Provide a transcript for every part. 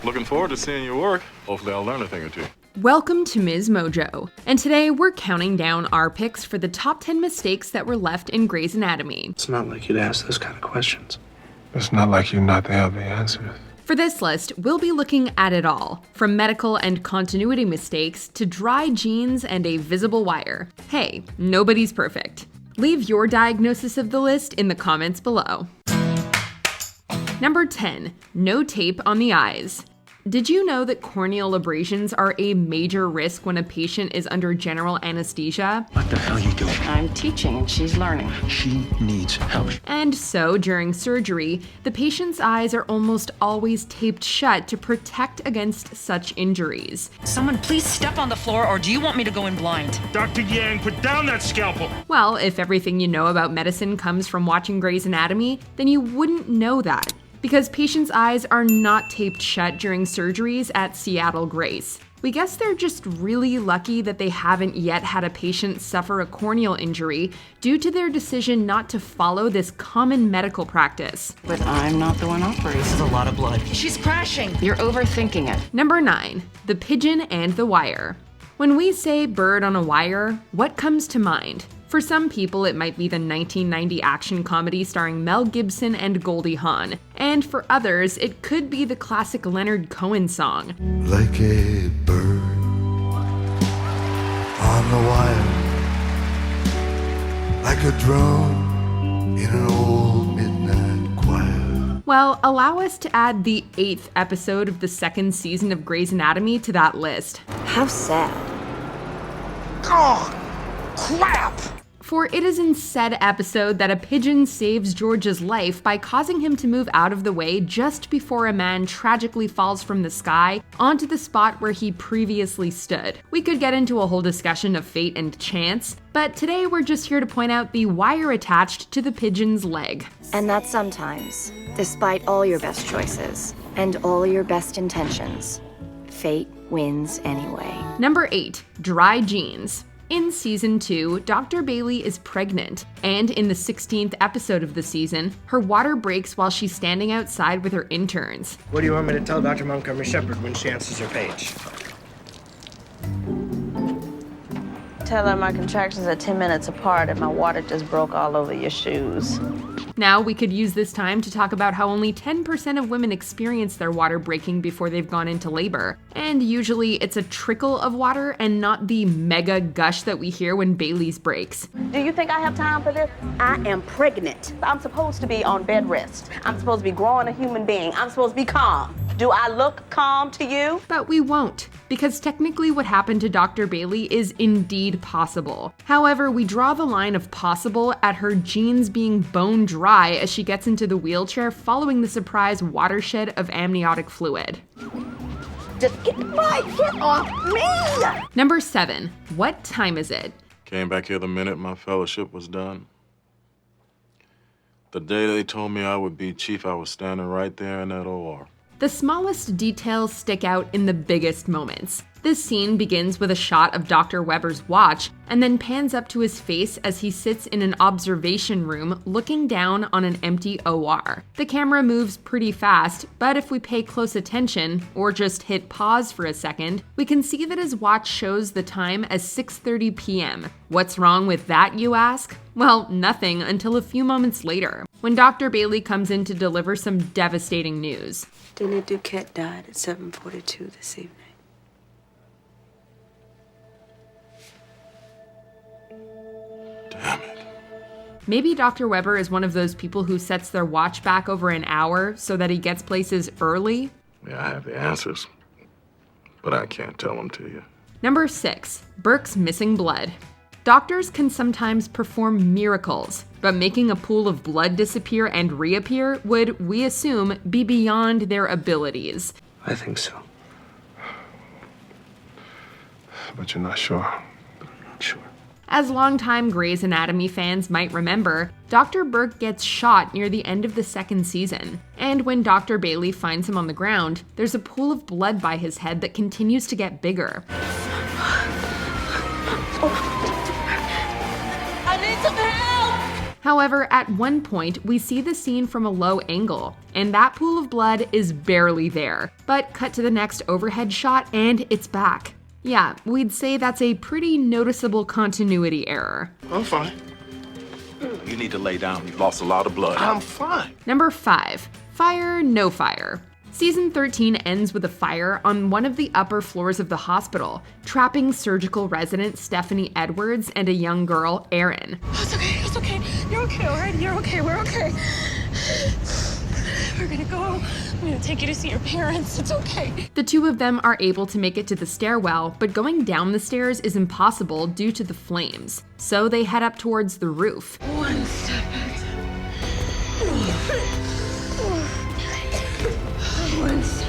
Looking forward to seeing your work. Hopefully I'll learn a thing or two. Welcome to MsMojo, and today we're counting down our picks for the top 10 mistakes that were left in Grey's Anatomy. It's not like you'd ask those kind of questions. It's not like you not to have the answers. For this list, we'll be looking at it all, from medical and continuity mistakes to dry jeans and a visible wire. Hey, nobody's perfect. Leave your diagnosis of the list in the comments below. Number 10, no tape on the eyes. Did you know that corneal abrasions are a major risk when a patient is under general anesthesia? What the hell are you doing? I'm teaching and she's learning. She needs help. And so, during surgery, the patient's eyes are almost always taped shut to protect against such injuries. Someone please step on the floor, or do you want me to go in blind? Dr. Yang, put down that scalpel! Well, if everything you know about medicine comes from watching Grey's Anatomy, then you wouldn't know that, because patients' eyes are not taped shut during surgeries at Seattle Grace. We guess they're just really lucky that they haven't yet had a patient suffer a corneal injury due to their decision not to follow this common medical practice. But I'm not the one operating. This is a lot of blood. She's crashing! You're overthinking it. Number 9, the pigeon and the wire. When we say bird on a wire, what comes to mind? For some people, it might be the 1990 action comedy starring Mel Gibson and Goldie Hawn. And for others, it could be the classic Leonard Cohen song. Like a bird on the wire, like a drum in an old midnight choir. Well, allow us to add the 8th episode of the 2nd season of Grey's Anatomy to that list. How sad. Oh, crap! For it is in said episode that a pigeon saves George's life by causing him to move out of the way just before a man tragically falls from the sky onto the spot where he previously stood. We could get into a whole discussion of fate and chance, but today we're just here to point out the wire attached to the pigeon's leg. And that sometimes, despite all your best choices and all your best intentions, fate wins anyway. Number 8, dry jeans. In season 2, Dr. Bailey is pregnant, and in the 16th episode of the season, her water breaks while she's standing outside with her interns. What do you want me to tell Dr. Montgomery Shepherd when she answers her page? Tell her my contractions are 10 minutes apart and my water just broke all over your shoes. Now, we could use this time to talk about how only 10% of women experience their water breaking before they've gone into labor. And usually it's a trickle of water and not the mega gush that we hear when Bailey's breaks. Do you think I have time for this? I am pregnant. I'm supposed to be on bed rest. I'm supposed to be growing a human being. I'm supposed to be calm. Do I look calm to you? But we won't, because technically what happened to Dr. Bailey is indeed possible. However, we draw the line of possible at her jeans being bone dry as she gets into the wheelchair following the surprise watershed of amniotic fluid. Just get off me! Number 7, what time is it? Came back here the minute my fellowship was done. The day they told me I would be chief, I was standing right there in that OR. The smallest details stick out in the biggest moments. This scene begins with a shot of Dr. Weber's watch and then pans up to his face as he sits in an observation room looking down on an empty OR. The camera moves pretty fast, but if we pay close attention, or just hit pause for a second, we can see that his watch shows the time as 6:30 p.m. What's wrong with that, you ask? Well, nothing until a few moments later, when Dr. Bailey comes in to deliver some devastating news. Dinah Duquette died at 7:42 this evening. Damn it. Maybe Dr. Weber is one of those people who sets their watch back over an hour so that he gets places early. Yeah, I have the answers, but I can't tell them to you. Number 6, Burke's missing blood. Doctors can sometimes perform miracles, but making a pool of blood disappear and reappear would, we assume, be beyond their abilities. I think so. But you're not sure. Not sure. As longtime Grey's Anatomy fans might remember, Dr. Burke gets shot near the end of the 2nd season, and when Dr. Bailey finds him on the ground, there's a pool of blood by his head that continues to get bigger. I need some help! However, at one point, we see the scene from a low angle, and that pool of blood is barely there. But cut to the next overhead shot, and it's back. Yeah, we'd say that's a pretty noticeable continuity error. I'm fine. You need to lay down. You've lost a lot of blood. I'm fine. Number 5. Fire, no fire. Season 13 ends with a fire on one of the upper floors of the hospital, trapping surgical resident Stephanie Edwards and a young girl, Erin. It's okay, it's okay. You're okay, all right? You're okay, we're okay. We're gonna go. I'm gonna take you to see your parents. It's okay. The two of them are able to make it to the stairwell, but going down the stairs is impossible due to the flames. So they head up towards the roof. One step. One step.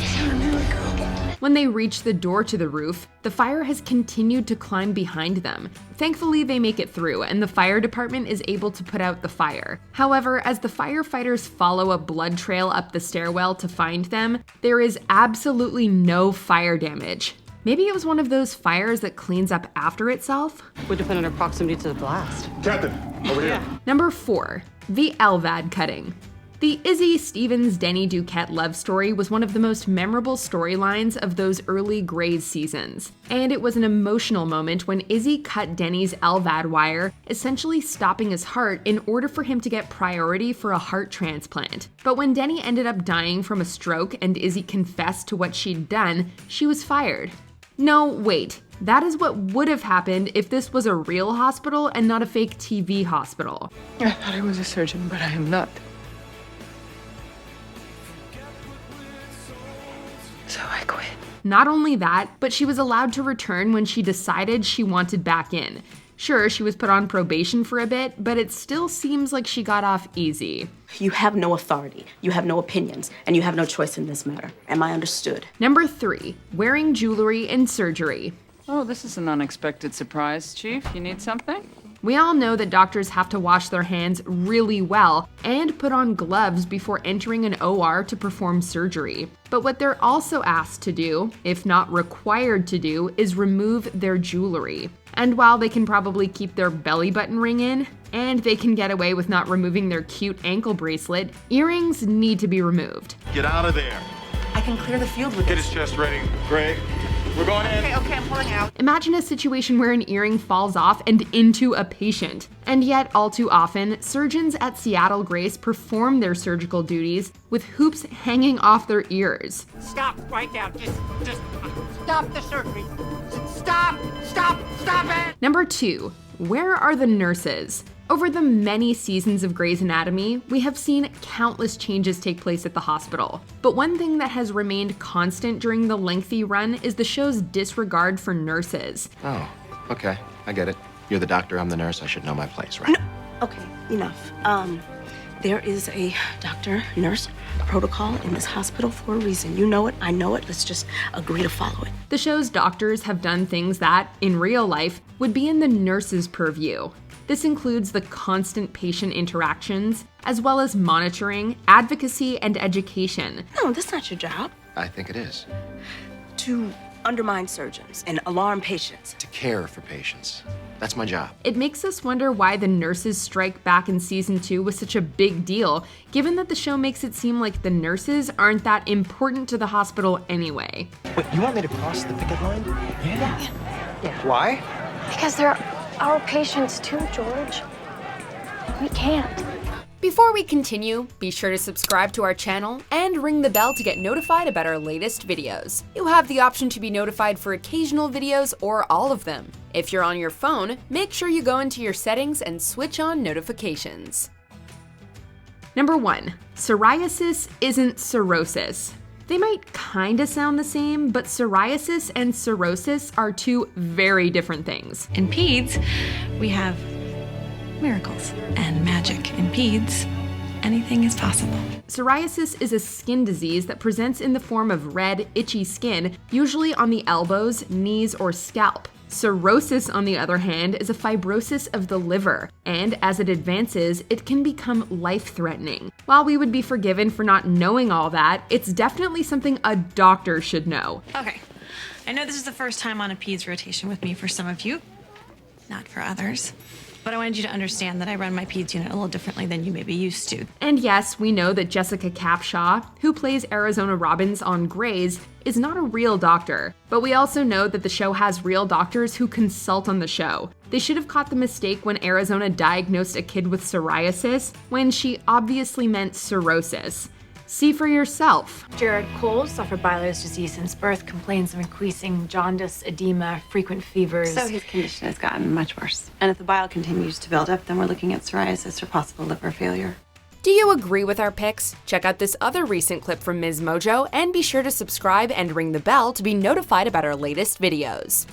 Here we go. When they reach the door to the roof, the fire has continued to climb behind them. Thankfully, they make it through, and the fire department is able to put out the fire. However, as the firefighters follow a blood trail up the stairwell to find them, there is absolutely no fire damage. Maybe it was one of those fires that cleans up after itself? Would depend on our proximity to the blast. Captain, over here. Number 4. The LVAD cutting. The Izzy Stevens-Denny Duquette love story was one of the most memorable storylines of those early Grey's seasons. And it was an emotional moment when Izzy cut Denny's LVAD wire, essentially stopping his heart in order for him to get priority for a heart transplant. But when Denny ended up dying from a stroke and Izzy confessed to what she'd done, she was fired. No, wait. That is what would have happened if this was a real hospital and not a fake TV hospital. I thought I was a surgeon, but I am not. So I quit. Not only that, but she was allowed to return when she decided she wanted back in. Sure, she was put on probation for a bit, but it still seems like she got off easy. You have no authority, you have no opinions, and you have no choice in this matter. Am I understood? Number 3, wearing jewelry in surgery. Oh, this is an unexpected surprise, Chief. You need something? We all know that doctors have to wash their hands really well and put on gloves before entering an OR to perform surgery. But what they're also asked to do, if not required to do, is remove their jewelry. And while they can probably keep their belly button ring in, and they can get away with not removing their cute ankle bracelet, earrings need to be removed. Get out of there. I can clear the field with Get this. his chest ready. Greg, we're going in. Okay, I'm pulling out. Imagine a situation where an earring falls off and into a patient. And yet, all too often, surgeons at Seattle Grace perform their surgical duties with hoops hanging off their ears. Stop right now. Just stop the surgery. Stop it. Number 2, where are the nurses? Over the many seasons of Grey's Anatomy, we have seen countless changes take place at the hospital. But one thing that has remained constant during the lengthy run is the show's disregard for nurses. Oh, okay. I get it. You're the doctor, I'm the nurse. I should know my place, right? No. Okay, enough. There is a doctor-nurse protocol in this hospital for a reason. You know it, I know it. Let's just agree to follow it. The show's doctors have done things that, in real life, would be in the nurse's purview. This includes the constant patient interactions, as well as monitoring, advocacy, and education. No, that's not your job. I think it is. To undermine surgeons and alarm patients. To care for patients. That's my job. It makes us wonder why the nurses' strike back in season 2 was such a big deal, given that the show makes it seem like the nurses aren't that important to the hospital anyway. Wait, you want me to cross the picket line? Yeah. Why? Because they're our patients too, George. We can't. Before we continue, be sure to subscribe to our channel and ring the bell to get notified about our latest videos. You have the option to be notified for occasional videos or all of them. If you're on your phone, make sure you go into your settings and switch on notifications. Number 1, psoriasis isn't cirrhosis. They might kinda sound the same, but psoriasis and cirrhosis are two very different things. In peds, we have miracles and magic. In peds, anything is possible. Psoriasis is a skin disease that presents in the form of red, itchy skin, usually on the elbows, knees, or scalp. Cirrhosis, on the other hand, is a fibrosis of the liver, and as it advances, it can become life-threatening. While we would be forgiven for not knowing all that, it's definitely something a doctor should know. Okay, I know this is the first time on a peds rotation with me for some of you, not for others. But I wanted you to understand that I run my peds unit a little differently than you may be used to. And yes, we know that Jessica Capshaw, who plays Arizona Robbins on Grey's, is not a real doctor. But we also know that the show has real doctors who consult on the show. They should have caught the mistake when Arizona diagnosed a kid with psoriasis, when she obviously meant cirrhosis. See for yourself. Jared Cole suffered Byler's disease since birth, complains of increasing jaundice, edema, frequent fevers. So his condition has gotten much worse. And if the bile continues to build up, then we're looking at psoriasis or possible liver failure. Do you agree with our picks? Check out this other recent clip from MsMojo and be sure to subscribe and ring the bell to be notified about our latest videos.